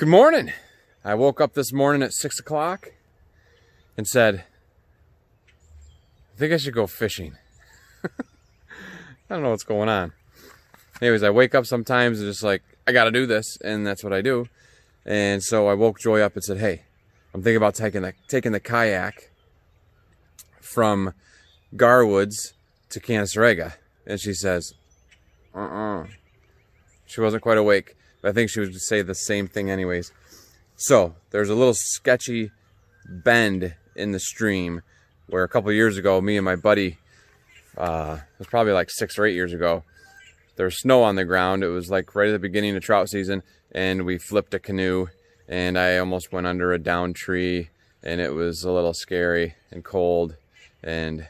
Good morning. I woke up this morning at 6 o'clock and said, I think I should go fishing. I don't know what's going on. Anyways, I wake up sometimes and just like, I gotta do this, and that's what I do. And so I woke Joy up and said, hey, I'm thinking about taking the kayak from Garwood's to Canaseraga. And she says, She wasn't quite awake, but I think she would say the same thing anyways. So there's a little sketchy bend in the stream where a couple of years ago, me and my buddy, it was probably like 6 or 8 years ago, there was snow on the ground. It was like right at the beginning of trout season, and we flipped a canoe, and I almost went under a downed tree, and it was a little scary and cold, and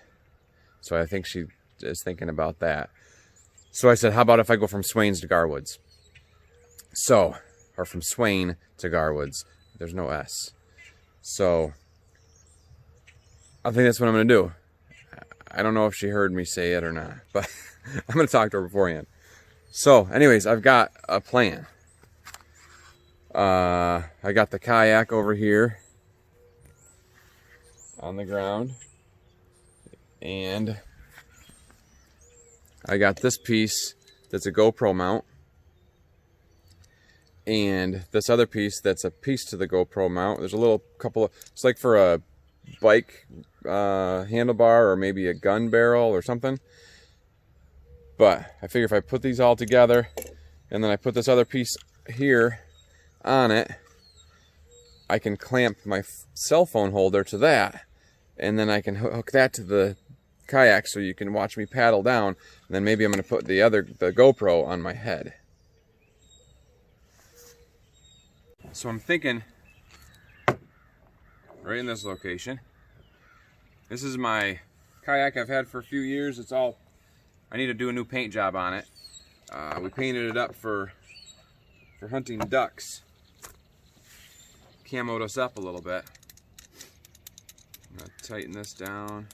so I think she is thinking about that. So I said, how about if I go from Swain's to Garwood's? So, or from Swain to Garwood's. There's no S. So, I think that's what I'm going to do. I don't know if she heard me say it or not, but I'm going to talk to her beforehand. So, anyways, I've got a plan. I got the kayak over here on the ground, and I got this piece that's a GoPro mount, and this other piece that's a piece to the GoPro mount. There's a little couple of, it's like for a bike handlebar or maybe a gun barrel or something. But I figure if I put these all together and then I put this other piece here on it, I can clamp my cell phone holder to that, and then I can hook that to the kayak so you can watch me paddle down, and then maybe I'm going to put the GoPro on my head. So I'm thinking right in this location. This is my kayak I've had for a few years. It's all, I need to do a new paint job on it. We painted it up for hunting ducks. Camoed us up a little bit. I'm going to tighten this down.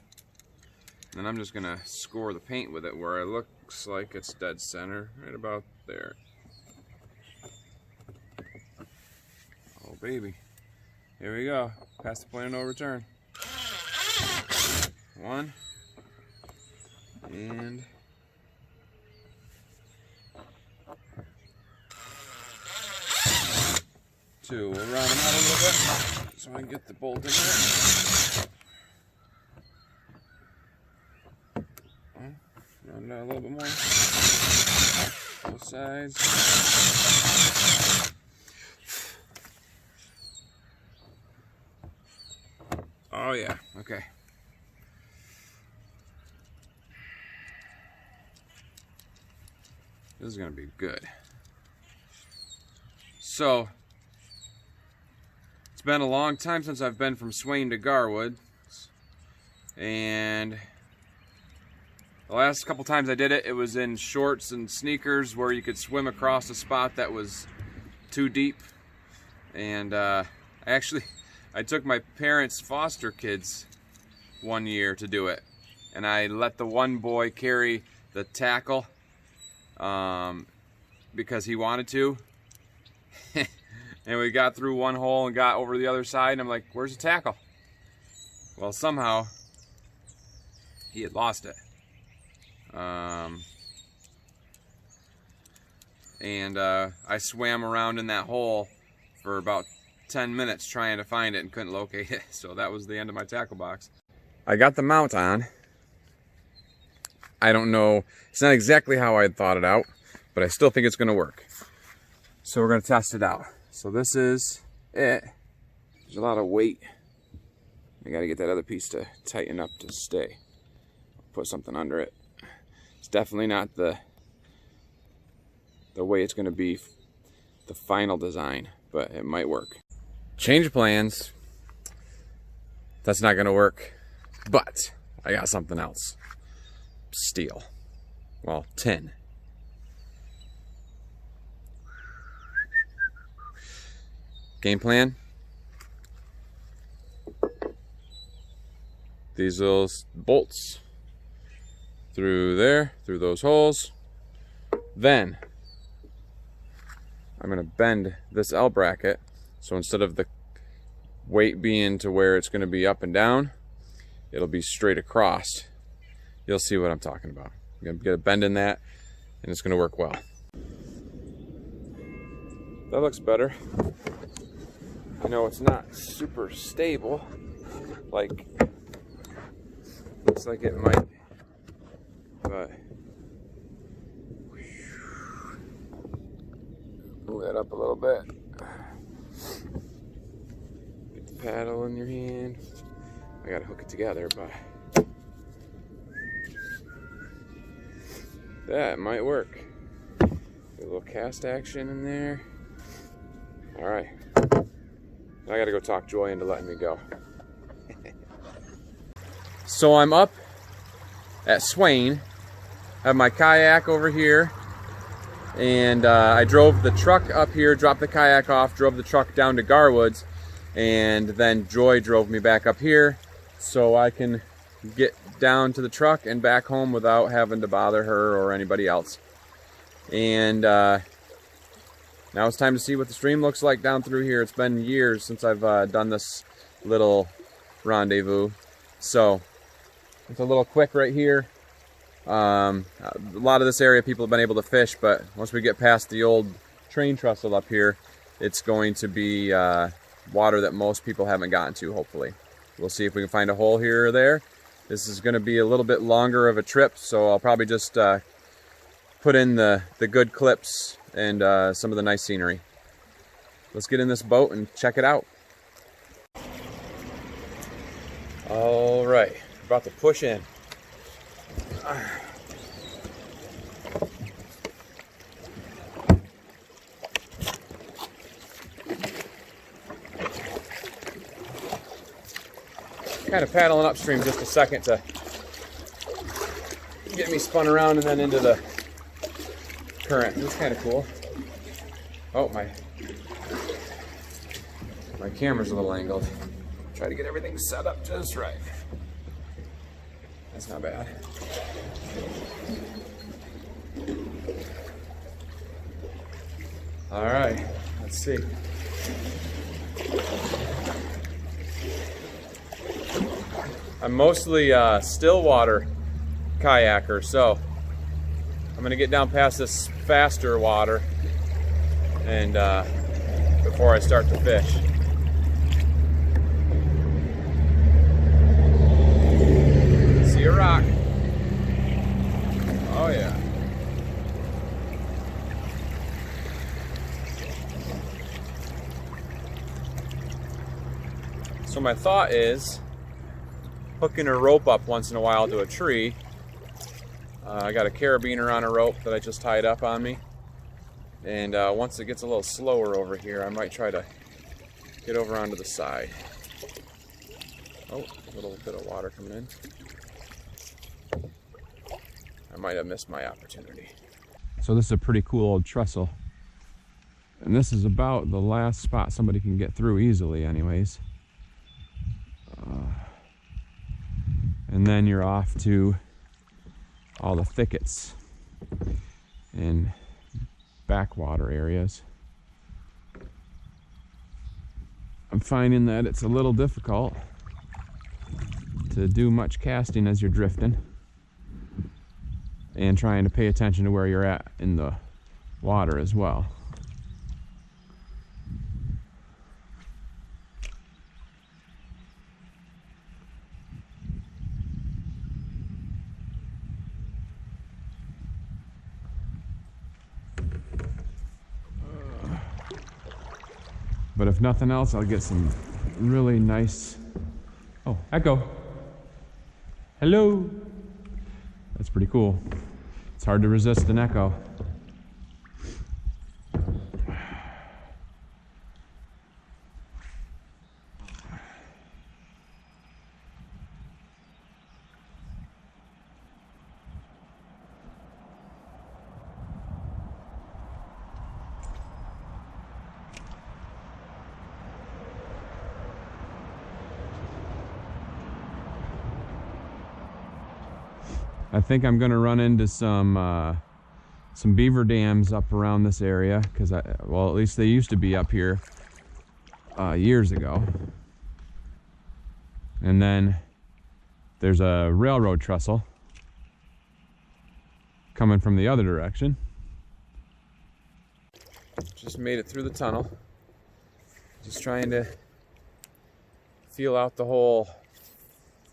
And then I'm just going to score the paint with it where it looks like it's dead center, right about there. Oh baby, here we go, past the point of no return. 1, and 2. We'll round them out a little bit so I can get the bolt in there. Round it out a little bit more. Both sides. Oh yeah, okay. This is gonna be good. So, it's been a long time since I've been from Swain to Garwood, and the last couple times I did it, it was in shorts and sneakers where you could swim across a spot that was too deep. And I took my parents' foster kids one year to do it, and I let the one boy carry the tackle because he wanted to. And we got through one hole and got over the other side, and I'm like, where's the tackle? Well, somehow he had lost it. I swam around in that hole for about 10 minutes trying to find it and couldn't locate it. So that was the end of my tackle box. I got the mount on. I don't know, it's not exactly how I had thought it out, but I still think it's going to work. So we're going to test it out. So this is it. There's a lot of weight. I got to get that other piece to tighten up to stay. Put something under it. It's definitely not the way it's going to be the final design, but it might work. Change of plans. That's not going to work, but I got something else. Steel. Well, tin. Game plan. These little bolts through there, through those holes. Then I'm going to bend this L bracket, so instead of the weight being to where it's going to be up and down, it'll be straight across. You'll see what I'm talking about. I'm going to get a bend in that, and it's going to work well. That looks better. I know it's not super stable, like, looks like it might, but move that up a little bit. Get the paddle in your hand. I gotta hook it together, but that might work. Get a little cast action in there. All right. I gotta go talk Joy into letting me go. So I'm up at Swain. I have my kayak over here. And I drove the truck up here, dropped the kayak off, drove the truck down to Garwood's, and then Joy drove me back up here so I can get down to the truck and back home without having to bother her or anybody else. And now it's time to see what the stream looks like down through here. It's been years since I've done this little rendezvous. So it's a little quick right here. A lot of this area people have been able to fish, but once we get past the old train trestle up here, it's going to be water that most people haven't gotten to, hopefully. We'll see if we can find a hole here or there. This is going to be a little bit longer of a trip, so I'll probably just put in the good clips and some of the nice scenery. Let's get in this boat and check it out. All right, about to push in. Kind of paddling upstream just a second to get me spun around and then into the current. This is kind of cool. Oh, my camera's a little angled. Try to get everything set up just right. That's not bad. All right, let's see. I'm mostly still water kayaker, so I'm gonna get down past this faster water and before I start to fish. See a rock. Oh yeah. So my thought is hooking a rope up once in a while to a tree. I got a carabiner on a rope that I just tied up on me. And once it gets a little slower over here, I might try to get over onto the side. Oh, a little bit of water coming in. I might have missed my opportunity. So this is a pretty cool old trestle. And this is about the last spot somebody can get through easily anyways. And then you're off to all the thickets and backwater areas. I'm finding that it's a little difficult to do much casting as you're drifting and trying to pay attention to where you're at in the water as well. But if nothing else, I'll get some really nice... Oh, echo. Hello. That's pretty cool. It's hard to resist an echo. I think I'm going to run into some some beaver dams up around this area, because well, at least they used to be up here years ago. And then there's a railroad trestle coming from the other direction. Just made it through the tunnel. Just trying to feel out the whole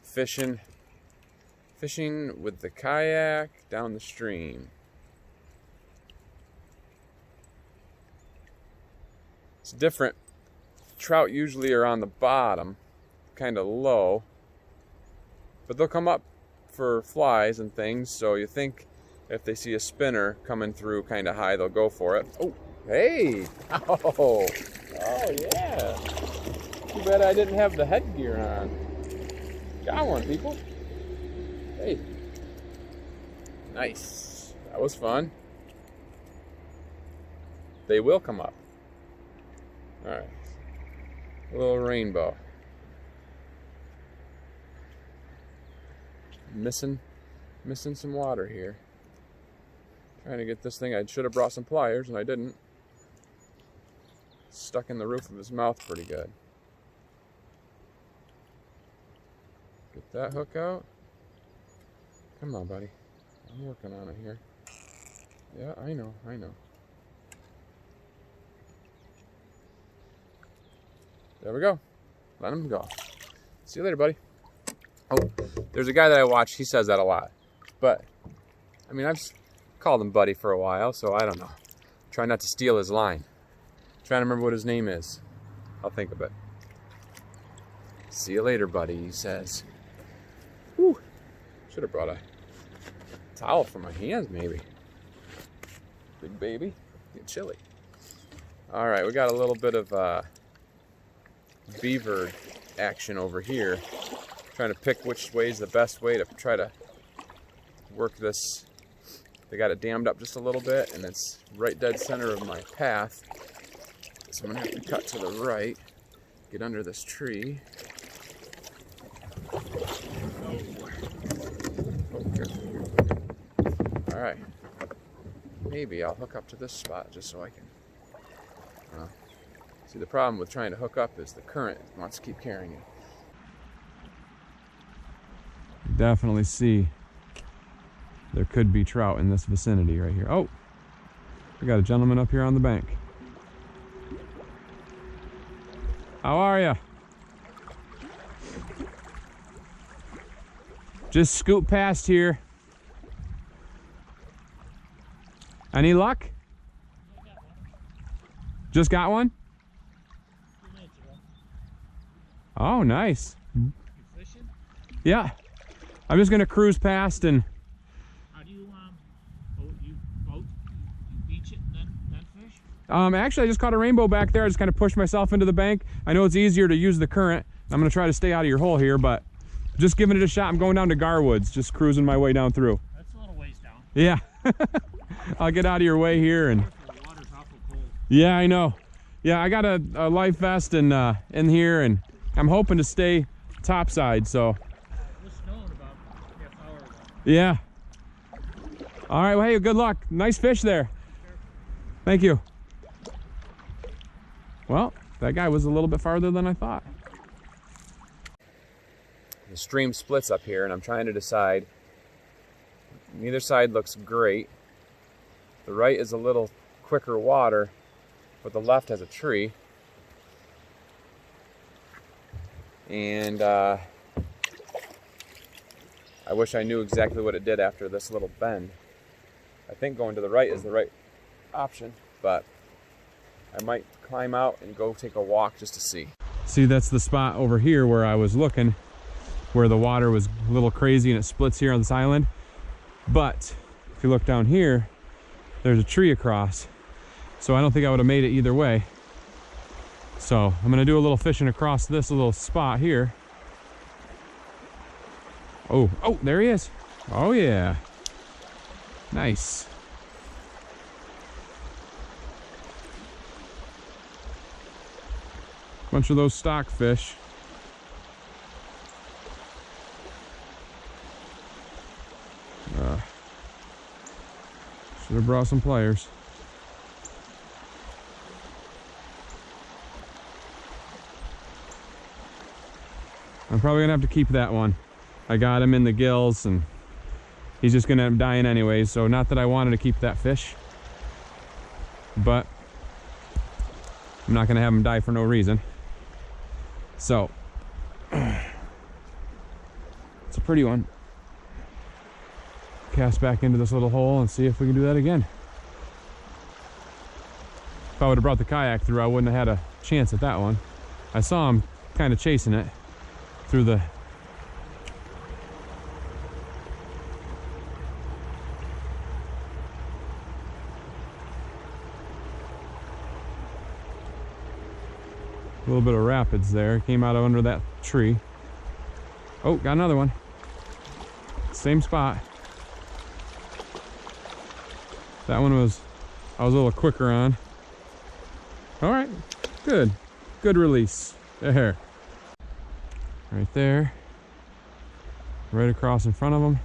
fishing with the kayak down the stream. It's different. Trout usually are on the bottom, kind of low, but they'll come up for flies and things, so you think if they see a spinner coming through kind of high, they'll go for it. Oh, hey! Oh yeah! Too bad I didn't have the headgear on. Got one, people. Hey. Nice. That was fun. They will come up. Alright. A little rainbow. Missing some water here. Trying to get this thing. I should have brought some pliers and I didn't. Stuck in the roof of his mouth pretty good. Get that hook out. Come on, buddy. I'm working on it here. Yeah, I know. There we go. Let him go. See you later, buddy. Oh, there's a guy that I watch. He says that a lot. But, I mean, I've called him buddy for a while, so I don't know. Try not to steal his line. Trying to remember what his name is. I'll think of it. See you later, buddy, he says. Whew. Should have brought a towel for my hands, maybe. Big baby. Get chilly. All right, we got a little bit of beaver action over here. Trying to pick which way is the best way to try to work this. They got it dammed up just a little bit, and it's right dead center of my path. So I'm gonna have to cut to the right, get under this tree. All right, maybe I'll hook up to this spot just so I can. See, the problem with trying to hook up is the current wants to keep carrying it. Definitely see there could be trout in this vicinity right here. Oh, we got a gentleman up here on the bank. How are you? Just scoot past here. Any luck? Just got one? Oh, nice. You fishing? Yeah. I'm just gonna cruise past and. How do you you beach it and then fish? Actually, I just caught a rainbow back there. I just kind of pushed myself into the bank. I know it's easier to use the current. I'm gonna try to stay out of your hole here, but just giving it a shot. I'm going down to Garwoods, just cruising my way down through. That's a little ways down. Yeah. I'll get out of your way here and. The water's awful cold. Yeah, I know. Yeah, I got a life vest in here, and I'm hoping to stay topside. So. It was snowing about a half hour ago. Yeah. All right. Well, hey, good luck. Nice fish there. Thank you. Well, that guy was a little bit farther than I thought. The stream splits up here, and I'm trying to decide. Neither side looks great. The right is a little quicker water, but the left has a tree. And I wish I knew exactly what it did after this little bend. I think going to the right is the right option, but I might climb out and go take a walk just to see. See, that's the spot over here where I was looking, where the water was a little crazy and it splits here on this island. But if you look down here, there's a tree across. So I don't think I would have made it either way. So I'm gonna do a little fishing across this little spot here. Oh, there he is. Oh yeah. Nice. Bunch of those stock fish. Should have brought some pliers. I'm probably gonna have to keep that one. I got him in the gills and he's just gonna end up dying anyways, so not that I wanted to keep that fish, but I'm not gonna have him die for no reason. So, it's a pretty one. Cast back into this little hole and see if we can do that again. If I would have brought the kayak through, I wouldn't have had a chance at that one. I saw him kind of chasing it through the little bit of rapids there. Came out under that tree. Oh, got another one. Same spot. That one I was a little quicker on. All right, good. Good release. There. Right there. Right across in front of them.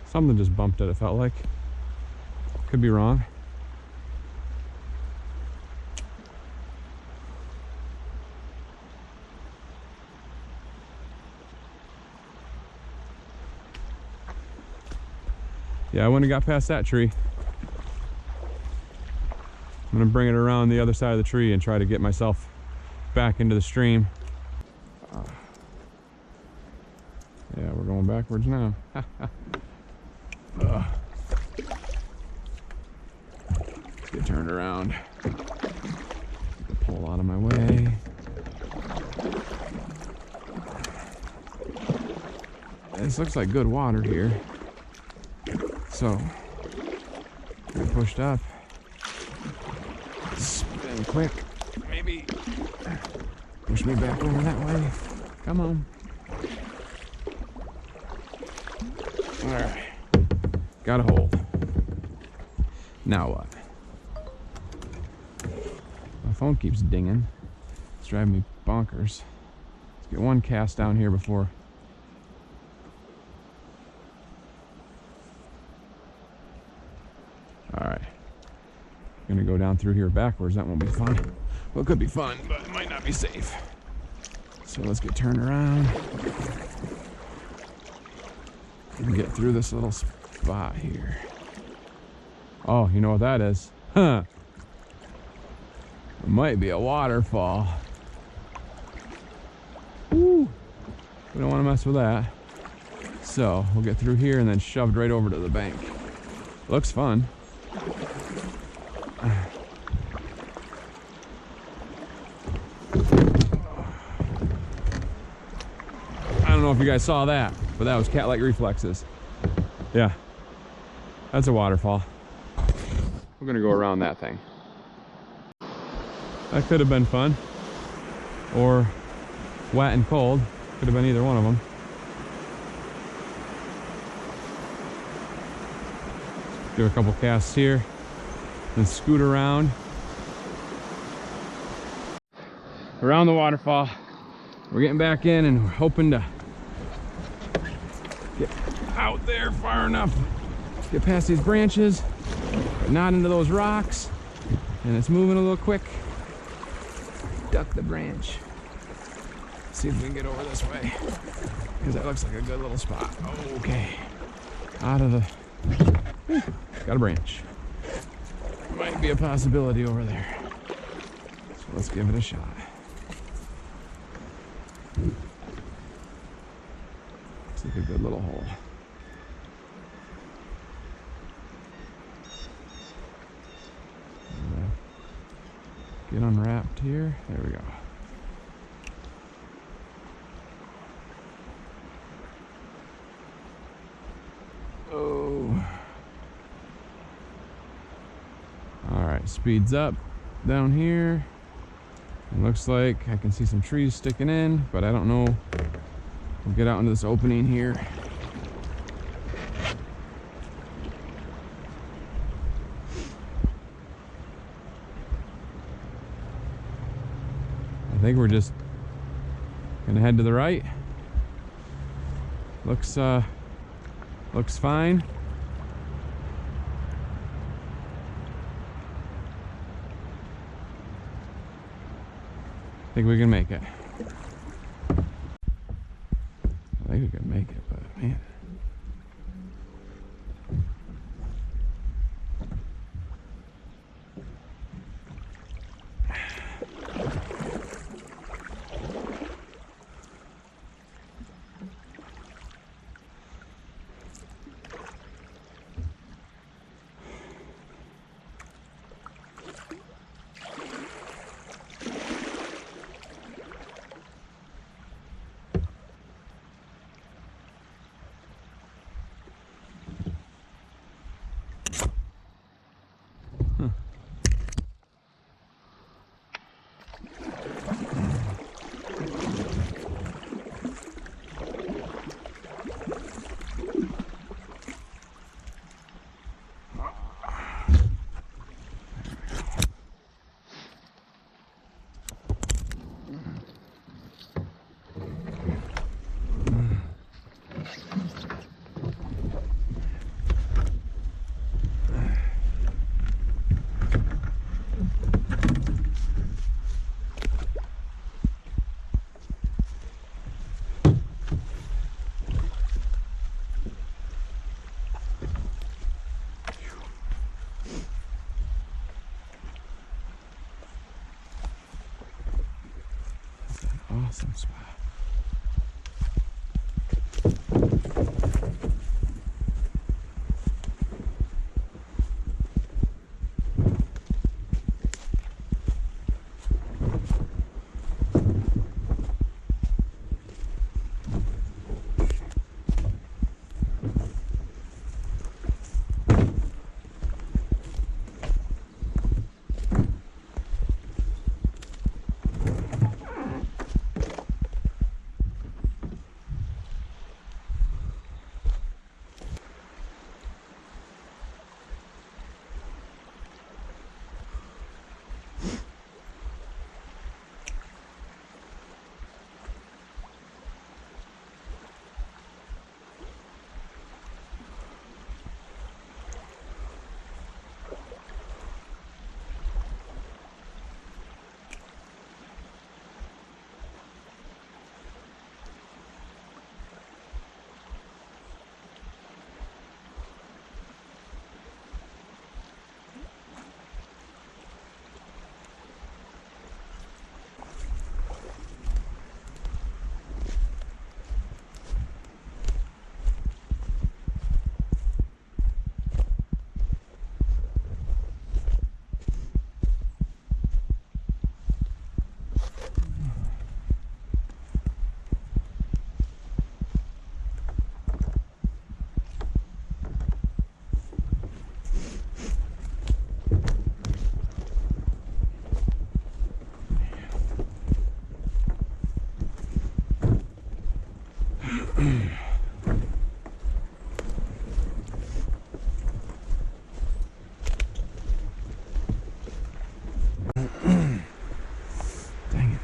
Something just bumped it, it felt like. Could be wrong. Yeah, I wouldn't have got past that tree. I'm gonna bring it around the other side of the tree and try to get myself back into the stream. Yeah, we're going backwards now. Let's get turned around. Get the pole out of my way. This looks like good water here. So, get pushed up. Spin quick. Maybe push me back over that way. Come on. Alright. Got a hold. Now what? My phone keeps dinging. It's driving me bonkers. Let's get one cast down here before. Alright. Gonna go down through here backwards. That won't be fun. Well, it could be fun, but it might not be safe. So let's get turned around and get through this little spot here. Oh, you know what that is? Huh. It might be a waterfall. Woo. We don't want to mess with that. So we'll get through here and then shoved right over to the bank. Looks fun. I don't know if you guys saw that, but that was cat-like reflexes. Yeah, that's a waterfall. We're gonna go around that thing. That could have been fun. Or wet and cold. Could have been either one of them. Do a couple casts here, then scoot around the waterfall. We're getting back in and we're hoping to get out there far enough, get past these branches, but not into those rocks. And it's moving a little quick. Duck the branch. See if we can get over this way, because that looks like a good little spot. Okay, out of the. Got a branch. Might be a possibility over there. So let's give it a shot. Looks like a good little hole. Get unwrapped here. There we go. Oh. Alright, speeds up down here. It looks like I can see some trees sticking in, but I don't know. We'll get out into this opening here. I think we're just gonna head to the right. Looks Looks fine. Think we can make it. I think we can make it, but man. Awesome spot. Dang it.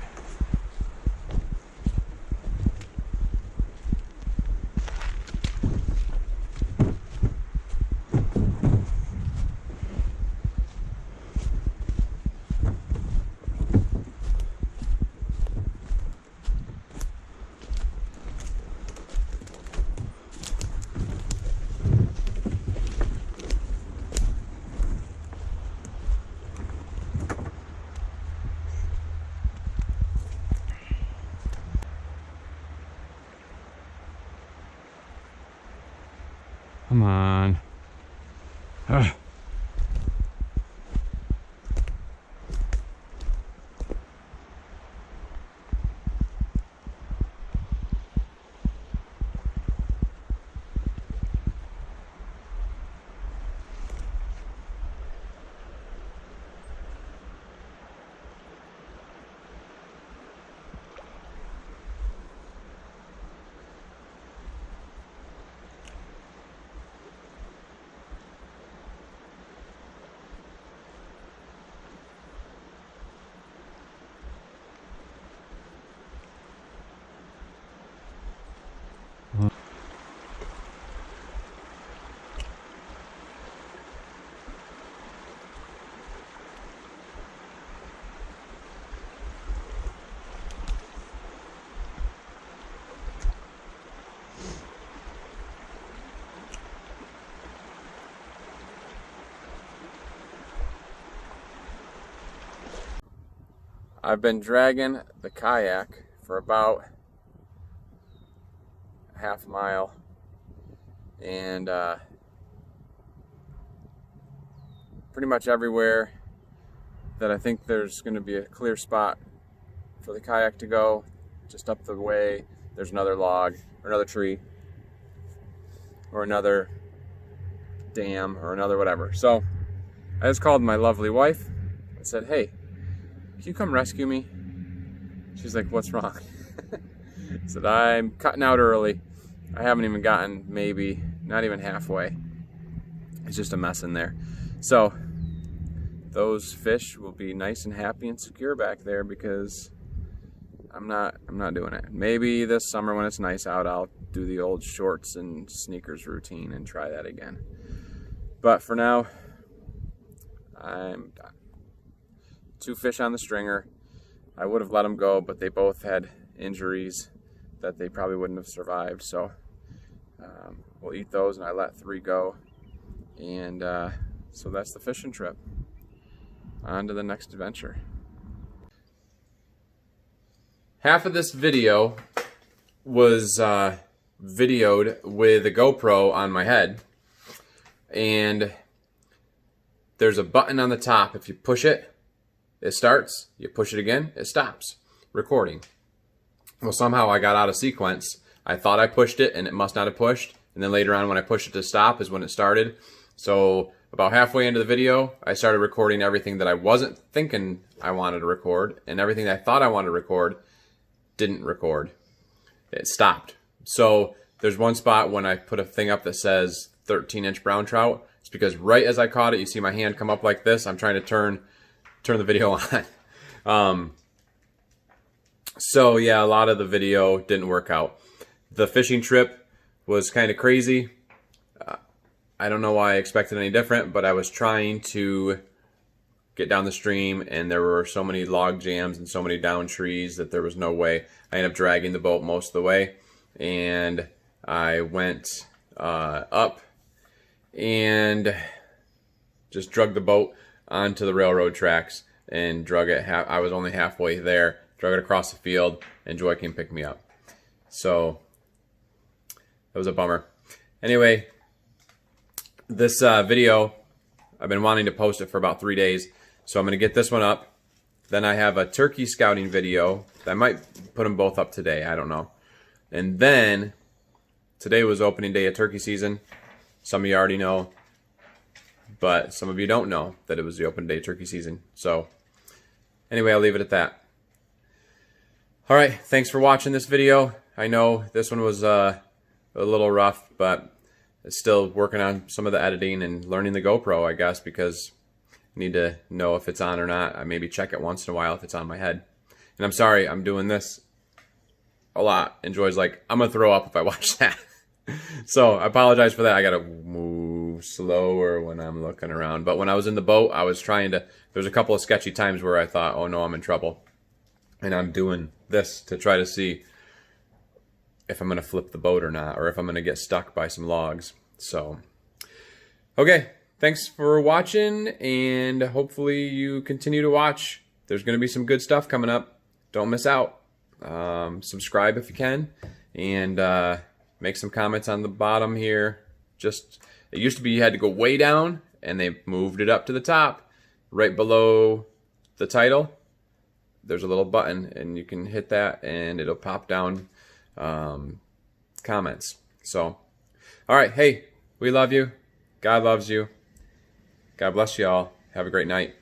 Come on. Ugh. I've been dragging the kayak for about a half mile, and pretty much everywhere that I think there's going to be a clear spot for the kayak to go, just up the way, there's another log or another tree or another dam or another whatever. So I just called my lovely wife and said, hey, can you come rescue me? She's like, what's wrong? I said, I'm cutting out early. I haven't even gotten maybe not even halfway. It's just a mess in there. So those fish will be nice and happy and secure back there because I'm not doing it. Maybe this summer when it's nice out, I'll do the old shorts and sneakers routine and try that again. But for now, I'm done. 2 fish on the stringer. I would have let them go, but they both had injuries that they probably wouldn't have survived. So we'll eat those, and I let 3 go. And so that's the fishing trip. On to the next adventure. Half of this video was videoed with a GoPro on my head, and there's a button on the top. If you push it, it starts. You push it again, it stops recording. Well, somehow I got out of sequence. I thought I pushed it and it must not have pushed, and then later on when I pushed it to stop is when it started. So about halfway into the video, I started recording everything that I wasn't thinking I wanted to record, and everything that I thought I wanted to record didn't record. It stopped. So there's one spot when I put a thing up that says 13-inch brown trout. It's because right as I caught it, you see my hand come up like this. I'm trying to turn the video on. So yeah, a lot of the video didn't work out. The fishing trip was kind of crazy. I don't know why I expected any different, but I was trying to get down the stream, and there were so many log jams and so many down trees that there was no way. I ended up dragging the boat most of the way, and I went up and just drug the boat onto the railroad tracks and drug it. I was only halfway there, drug it across the field, and Joy came pick me up. So that was a bummer. Anyway, this video, I've been wanting to post it for about 3 days, so I'm going to get this one up. Then I have a turkey scouting video. I might put them both up today, I don't know. And then today was opening day of turkey season. Some of you already know, but some of you don't know that it was the open day of turkey season. So anyway, I'll leave it at that. All right, thanks for watching this video. I know this one was a little rough, but still working on some of the editing and learning the GoPro, I guess, because I need to know if it's on or not. I maybe check it once in a while if it's on my head. And I'm sorry, I'm doing this a lot. And Joy's like, I'm going to throw up if I watch that. So I apologize for that. I got to move slower when I'm looking around. But when I was in the boat, I was trying to, there's a couple of sketchy times where I thought, oh no, I'm in trouble. And I'm doing this to try to see if I'm going to flip the boat or not, or if I'm going to get stuck by some logs. So, okay, thanks for watching, and hopefully you continue to watch. There's going to be some good stuff coming up. Don't miss out. Subscribe if you can, and make some comments on the bottom here. Just, it used to be you had to go way down, and they moved it up to the top. Right below the title, there's a little button, and you can hit that, and it'll pop down comments. So, all right, hey, we love you. God loves you. God bless you all. Have a great night.